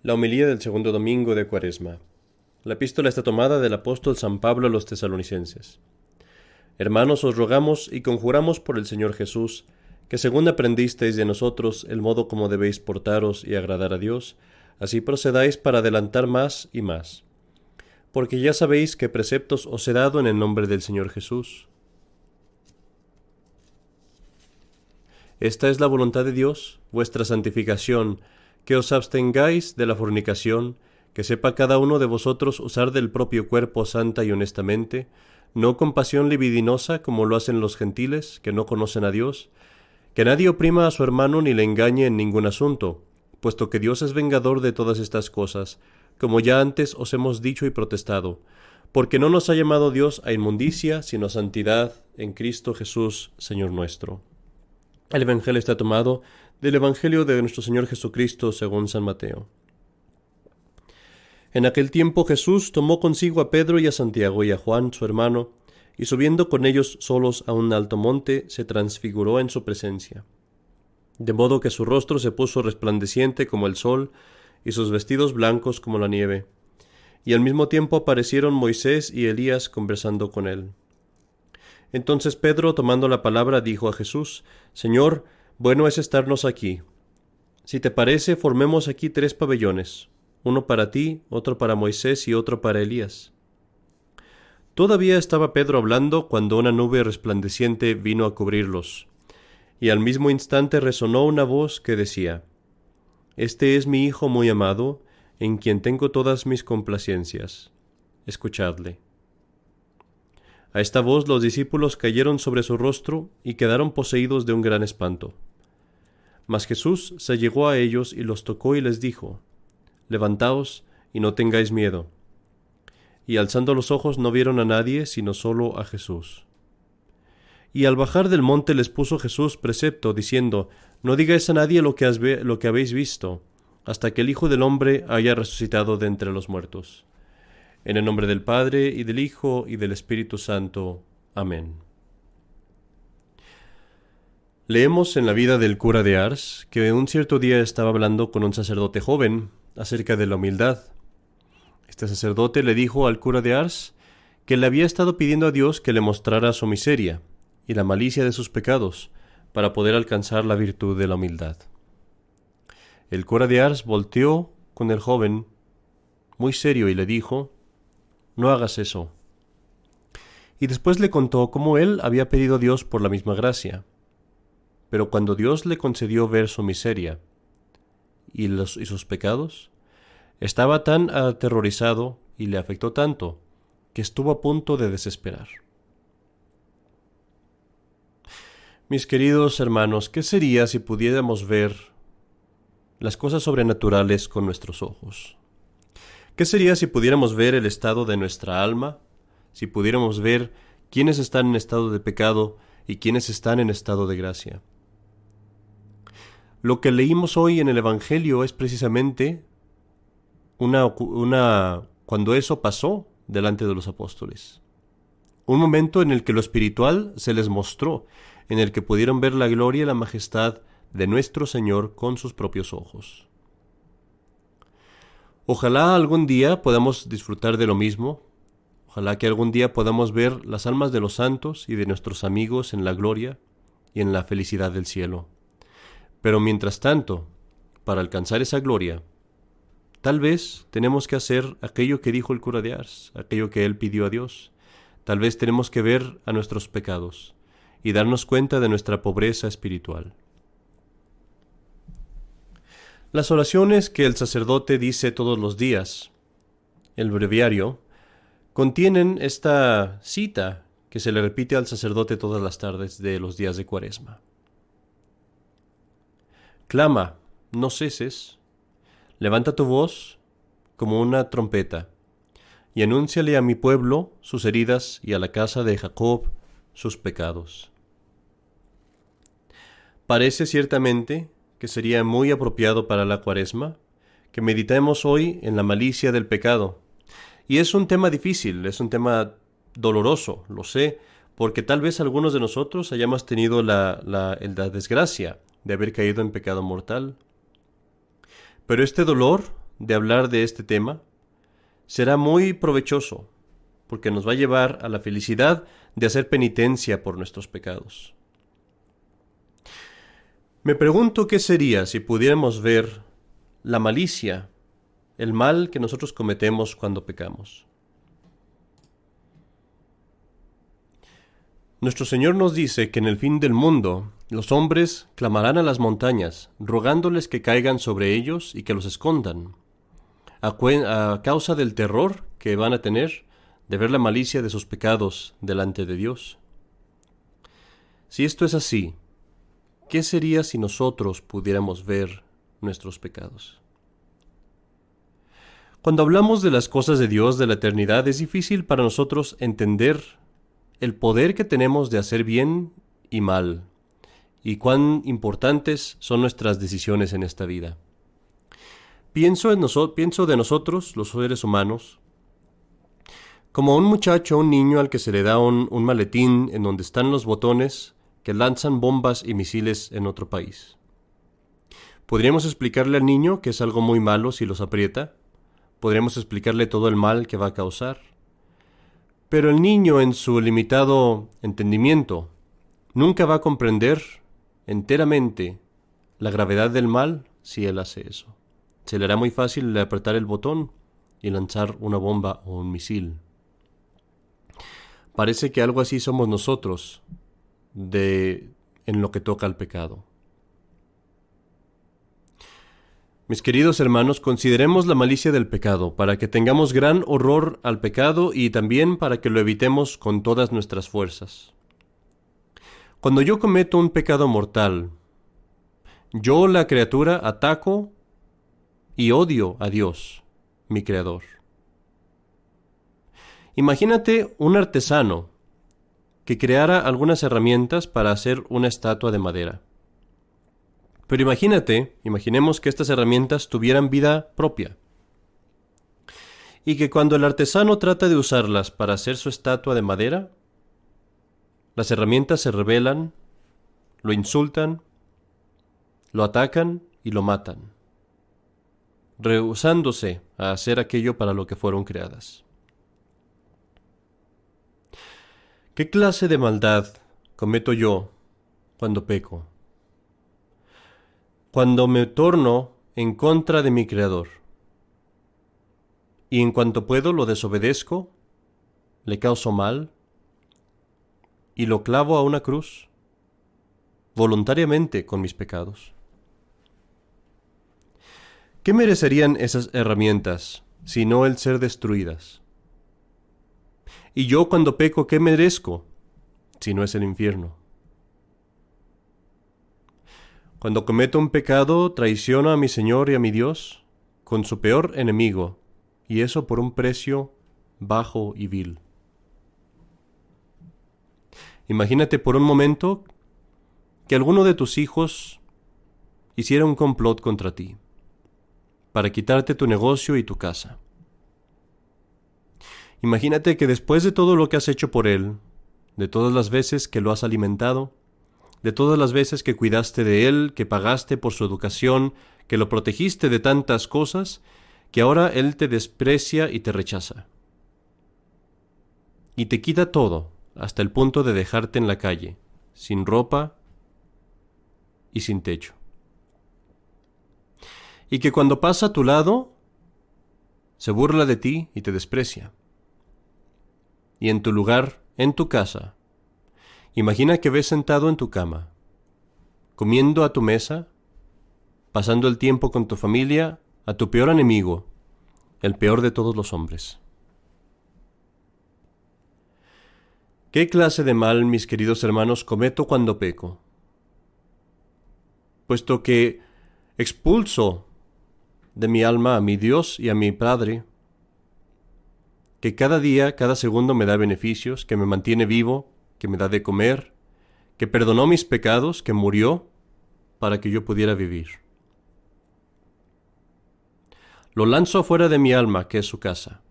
La homilía del segundo domingo de Cuaresma. La epístola está tomada del apóstol San Pablo a los tesalonicenses. Hermanos, os rogamos y conjuramos por el Señor Jesús, que según aprendisteis de nosotros el modo como debéis portaros y agradar a Dios, así procedáis para adelantar más y más. Porque ya sabéis qué preceptos os he dado en el nombre del Señor Jesús. Esta es la voluntad de Dios, vuestra santificación, que os abstengáis de la fornicación, que sepa cada uno de vosotros usar del propio cuerpo santa y honestamente, no con pasión libidinosa como lo hacen los gentiles, que no conocen a Dios, que nadie oprima a su hermano ni le engañe en ningún asunto, puesto que Dios es vengador de todas estas cosas, como ya antes os hemos dicho y protestado, porque no nos ha llamado Dios a inmundicia, sino a santidad en Cristo Jesús, Señor nuestro. El Evangelio está tomado del Evangelio de nuestro Señor Jesucristo según San Mateo. En aquel tiempo Jesús tomó consigo a Pedro y a Santiago y a Juan, su hermano, y subiendo con ellos solos a un alto monte, se transfiguró en su presencia. De modo que su rostro se puso resplandeciente como el sol, y sus vestidos blancos como la nieve. Y al mismo tiempo aparecieron Moisés y Elías conversando con él. Entonces Pedro, tomando la palabra, dijo a Jesús: Señor, bueno es estarnos aquí. Si te parece, formemos aquí 3 pabellones, uno para ti, otro para Moisés y otro para Elías. Todavía estaba Pedro hablando cuando una nube resplandeciente vino a cubrirlos, y al mismo instante resonó una voz que decía: Este es mi Hijo muy amado, en quien tengo todas mis complacencias. Escuchadle. A esta voz los discípulos cayeron sobre su rostro y quedaron poseídos de un gran espanto. Mas Jesús se llegó a ellos y los tocó y les dijo: Levantaos y no tengáis miedo. Y alzando los ojos no vieron a nadie sino solo a Jesús. Y al bajar del monte les puso Jesús precepto, diciendo: No digáis a nadie lo que habéis visto, hasta que el Hijo del Hombre haya resucitado de entre los muertos. En el nombre del Padre, y del Hijo, y del Espíritu Santo. Amén. Leemos en la vida del cura de Ars que un cierto día estaba hablando con un sacerdote joven acerca de la humildad. Este sacerdote le dijo al cura de Ars que le había estado pidiendo a Dios que le mostrara su miseria y la malicia de sus pecados para poder alcanzar la virtud de la humildad. El cura de Ars volteó con el joven muy serio y le dijo: No hagas eso. Y después le contó cómo él había pedido a Dios por la misma gracia. Pero cuando Dios le concedió ver su miseria y sus pecados, estaba tan aterrorizado y le afectó tanto que estuvo a punto de desesperar. Mis queridos hermanos, ¿qué sería si pudiéramos ver las cosas sobrenaturales con nuestros ojos? ¿Qué sería si pudiéramos ver el estado de nuestra alma? Si pudiéramos ver quiénes están en estado de pecado y quiénes están en estado de gracia. Lo que leímos hoy en el Evangelio es precisamente cuando eso pasó delante de los apóstoles. Un momento en el que lo espiritual se les mostró, en el que pudieron ver la gloria y la majestad de nuestro Señor con sus propios ojos. Ojalá algún día podamos disfrutar de lo mismo. Ojalá que algún día podamos ver las almas de los santos y de nuestros amigos en la gloria y en la felicidad del cielo. Pero mientras tanto, para alcanzar esa gloria, tal vez tenemos que hacer aquello que dijo el cura de Ars, aquello que él pidió a Dios. Tal vez tenemos que ver a nuestros pecados y darnos cuenta de nuestra pobreza espiritual. Las oraciones que el sacerdote dice todos los días, el breviario, contienen esta cita que se le repite al sacerdote todas las tardes de los días de Cuaresma. Clama, no ceses, levanta tu voz como una trompeta, y anúnciale a mi pueblo sus heridas y a la casa de Jacob sus pecados. Parece ciertamente que sería muy apropiado para la Cuaresma que meditemos hoy en la malicia del pecado. Y es un tema difícil, es un tema doloroso, lo sé, porque tal vez algunos de nosotros hayamos tenido la desgracia de haber caído en pecado mortal. Pero este dolor de hablar de este tema será muy provechoso, porque nos va a llevar a la felicidad de hacer penitencia por nuestros pecados. Me pregunto qué sería si pudiéramos ver la malicia, el mal que nosotros cometemos cuando pecamos. Nuestro Señor nos dice que en el fin del mundo los hombres clamarán a las montañas, rogándoles que caigan sobre ellos y que los escondan, a causa del terror que van a tener de ver la malicia de sus pecados delante de Dios. Si esto es así, ¿qué sería si nosotros pudiéramos ver nuestros pecados? Cuando hablamos de las cosas de Dios, de la eternidad, es difícil para nosotros entender el poder que tenemos de hacer bien y mal, y cuán importantes son nuestras decisiones en esta vida. Pienso de nosotros, los seres humanos, como un muchacho, un niño al que se le da un maletín en donde están los botones que lanzan bombas y misiles en otro país. ¿Podríamos explicarle al niño que es algo muy malo si los aprieta? ¿Podríamos explicarle todo el mal que va a causar? Pero el niño, en su limitado entendimiento, nunca va a comprender enteramente la gravedad del mal si él hace eso. Se le hará muy fácil apretar el botón y lanzar una bomba o un misil. Parece que algo así somos nosotros en lo que toca al pecado. Mis queridos hermanos, consideremos la malicia del pecado para que tengamos gran horror al pecado y también para que lo evitemos con todas nuestras fuerzas. Cuando yo cometo un pecado mortal, yo, la criatura, ataco y odio a Dios, mi Creador. Imagínate un artesano que creara algunas herramientas para hacer una estatua de madera. Pero imaginemos que estas herramientas tuvieran vida propia. Y que cuando el artesano trata de usarlas para hacer su estatua de madera, las herramientas se rebelan, lo insultan, lo atacan y lo matan, rehusándose a hacer aquello para lo que fueron creadas. ¿Qué clase de maldad cometo yo cuando peco? Cuando me torno en contra de mi Creador, y en cuanto puedo lo desobedezco, le causo mal, y lo clavo a una cruz, voluntariamente con mis pecados. ¿Qué merecerían esas herramientas, sino el ser destruidas? Y yo cuando peco, ¿qué merezco, si no es el infierno? Cuando cometo un pecado, traiciono a mi Señor y a mi Dios con su peor enemigo, y eso por un precio bajo y vil. Imagínate por un momento que alguno de tus hijos hiciera un complot contra ti, para quitarte tu negocio y tu casa. Imagínate que después de todo lo que has hecho por él, de todas las veces que lo has alimentado, de todas las veces que cuidaste de él, que pagaste por su educación, que lo protegiste de tantas cosas, que ahora él te desprecia y te rechaza. Y te quita todo, hasta el punto de dejarte en la calle, sin ropa y sin techo. Y que cuando pasa a tu lado, se burla de ti y te desprecia. Y en tu lugar, en tu casa, imagina que ves sentado en tu cama, comiendo a tu mesa, pasando el tiempo con tu familia, a tu peor enemigo, el peor de todos los hombres. ¿Qué clase de mal, mis queridos hermanos, cometo cuando peco? Puesto que expulso de mi alma a mi Dios y a mi Padre, que cada día, cada segundo me da beneficios, que me mantiene vivo, que me da de comer, que perdonó mis pecados, que murió para que yo pudiera vivir. Lo lanzo afuera de mi alma, que es su casa.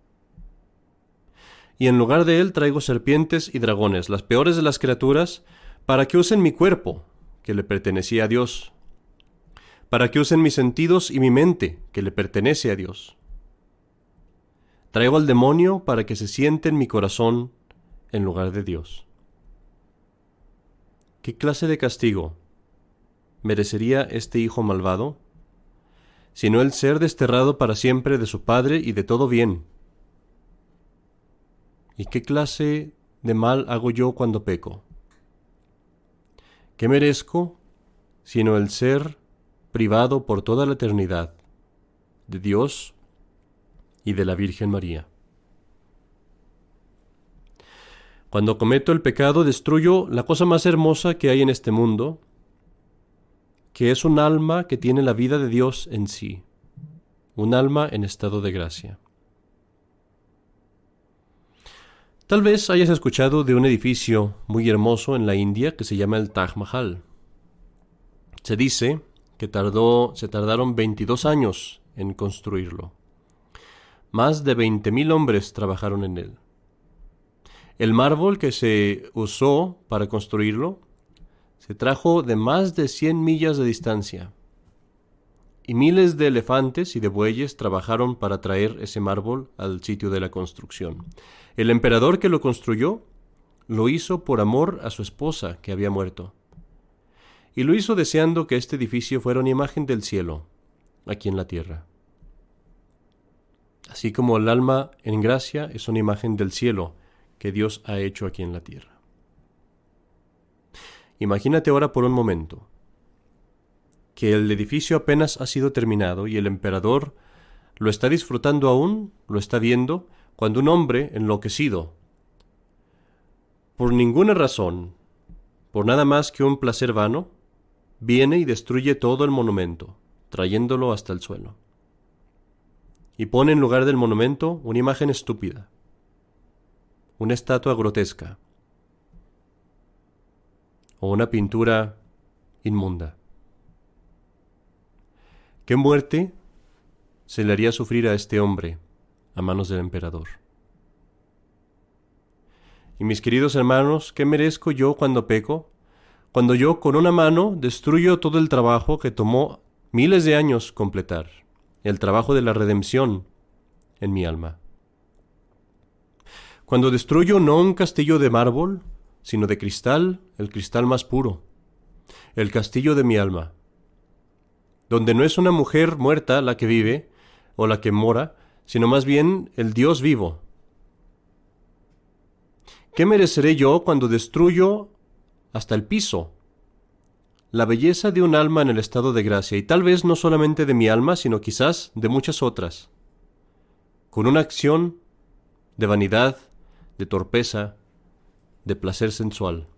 Y en lugar de él traigo serpientes y dragones, las peores de las criaturas, para que usen mi cuerpo, que le pertenecía a Dios, para que usen mis sentidos y mi mente, que le pertenece a Dios. Traigo al demonio para que se siente en mi corazón en lugar de Dios. ¿Qué clase de castigo merecería este hijo malvado, sino el ser desterrado para siempre de su padre y de todo bien? ¿Y qué clase de mal hago yo cuando peco? ¿Qué merezco sino el ser privado por toda la eternidad de Dios y de la Virgen María? Cuando cometo el pecado, destruyo la cosa más hermosa que hay en este mundo, que es un alma que tiene la vida de Dios en sí, un alma en estado de gracia. Tal vez hayas escuchado de un edificio muy hermoso en la India que se llama el Taj Mahal. Se dice que se tardaron 22 años en construirlo. Más de 20,000 hombres trabajaron en él. El mármol que se usó para construirlo se trajo de más de 100 millas de distancia. Y miles de elefantes y de bueyes trabajaron para traer ese mármol al sitio de la construcción. El emperador que lo construyó lo hizo por amor a su esposa que había muerto. Y lo hizo deseando que este edificio fuera una imagen del cielo, aquí en la tierra. Así como el alma en gracia es una imagen del cielo que Dios ha hecho aquí en la tierra. Imagínate ahora por un momento que el edificio apenas ha sido terminado y el emperador lo está disfrutando aún, lo está viendo, cuando un hombre enloquecido, por ninguna razón, por nada más que un placer vano, viene y destruye todo el monumento, trayéndolo hasta el suelo. Y pone en lugar del monumento una imagen estúpida, una estatua grotesca o una pintura inmunda. ¿Qué muerte se le haría sufrir a este hombre a manos del emperador? Y mis queridos hermanos, ¿qué merezco yo cuando peco? Cuando yo con una mano destruyo todo el trabajo que tomó miles de años completar, el trabajo de la redención en mi alma. Cuando destruyo no un castillo de mármol, sino de cristal, el cristal más puro, el castillo de mi alma, donde no es una mujer muerta la que vive o la que mora, sino más bien el Dios vivo. ¿Qué mereceré yo cuando destruyo hasta el piso la belleza de un alma en el estado de gracia, y tal vez no solamente de mi alma, sino quizás de muchas otras, con una acción de vanidad, de torpeza, de placer sensual?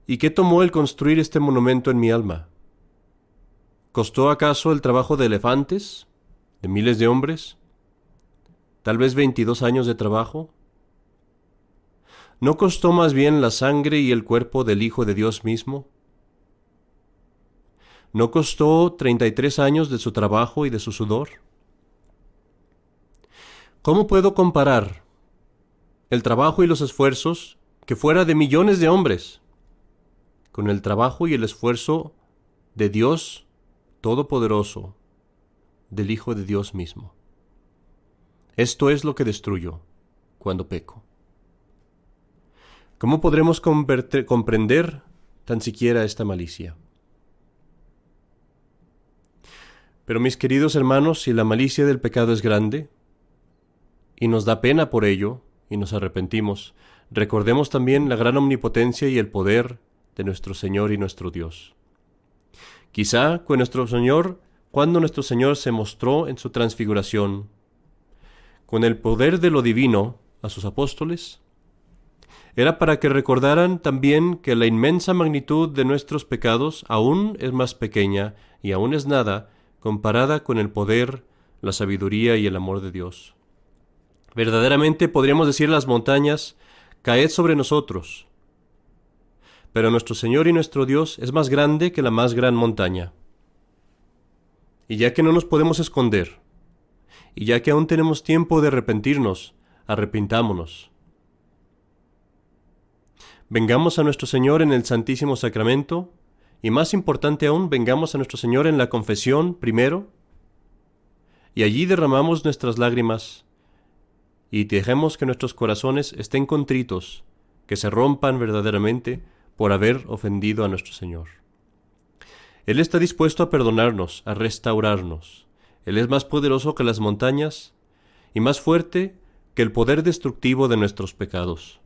¿Y qué tomó el construir este monumento en mi alma? ¿Costó acaso el trabajo de elefantes, de miles de hombres? ¿Tal vez 22 años de trabajo? ¿No costó más bien la sangre y el cuerpo del Hijo de Dios mismo? ¿No costó 33 años de su trabajo y de su sudor? ¿Cómo puedo comparar el trabajo y los esfuerzos que fuera de millones de hombres con el trabajo y el esfuerzo de Dios Todopoderoso, del Hijo de Dios mismo? Esto es lo que destruyo cuando peco. ¿Cómo podremos comprender tan siquiera esta malicia? Pero mis queridos hermanos, si la malicia del pecado es grande, y nos da pena por ello, y nos arrepentimos, recordemos también la gran omnipotencia y el poder de nuestro Señor y nuestro Dios. Quizá cuando nuestro Señor se mostró en su transfiguración, con el poder de lo divino a sus apóstoles, era para que recordaran también que la inmensa magnitud de nuestros pecados aún es más pequeña y aún es nada comparada con el poder, la sabiduría y el amor de Dios. Verdaderamente podríamos decir a las montañas: caed sobre nosotros. Pero nuestro Señor y nuestro Dios es más grande que la más gran montaña. Y ya que no nos podemos esconder, y ya que aún tenemos tiempo de arrepentirnos, arrepintámonos. Vengamos a nuestro Señor en el Santísimo Sacramento Y más importante aún, vengamos a nuestro Señor en la confesión primero, y allí derramamos nuestras lágrimas, y dejemos que nuestros corazones estén contritos, que se rompan verdaderamente por haber ofendido a nuestro Señor. Él está dispuesto a perdonarnos, a restaurarnos. Él es más poderoso que las montañas y más fuerte que el poder destructivo de nuestros pecados.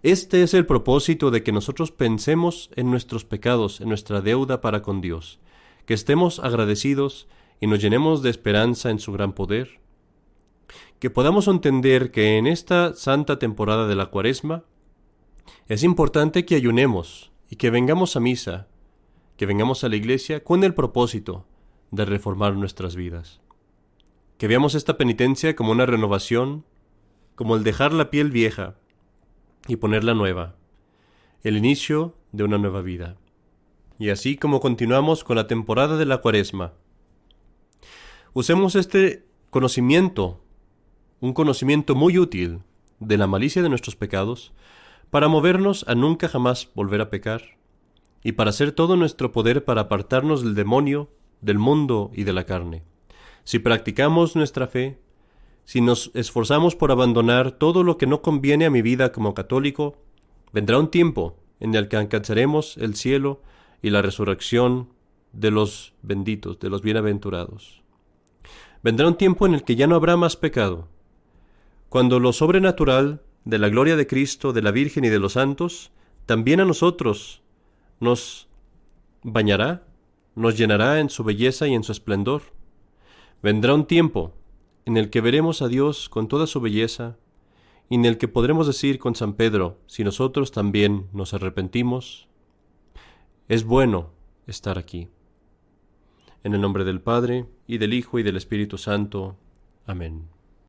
Este es el propósito de que nosotros pensemos en nuestros pecados, en nuestra deuda para con Dios, que estemos agradecidos y nos llenemos de esperanza en su gran poder, que podamos entender que en esta santa temporada de la Cuaresma es importante que ayunemos y que vengamos a misa, que vengamos a la iglesia con el propósito de reformar nuestras vidas. Que veamos esta penitencia como una renovación, como el dejar la piel vieja y ponerla nueva, el inicio de una nueva vida. Y así como continuamos con la temporada de la Cuaresma, usemos este conocimiento, un conocimiento muy útil de la malicia de nuestros pecados, para movernos a nunca jamás volver a pecar, y para hacer todo nuestro poder para apartarnos del demonio, del mundo y de la carne. Si practicamos nuestra fe, si nos esforzamos por abandonar todo lo que no conviene a mi vida como católico, vendrá un tiempo en el que alcanzaremos el cielo y la resurrección de los benditos, de los bienaventurados. Vendrá un tiempo en el que ya no habrá más pecado, cuando lo sobrenatural de la gloria de Cristo, de la Virgen y de los santos, también a nosotros nos bañará, nos llenará en su belleza y en su esplendor. Vendrá un tiempo en el que veremos a Dios con toda su belleza y en el que podremos decir con San Pedro, si nosotros también nos arrepentimos, es bueno estar aquí. En el nombre del Padre, y del Hijo, y del Espíritu Santo. Amén.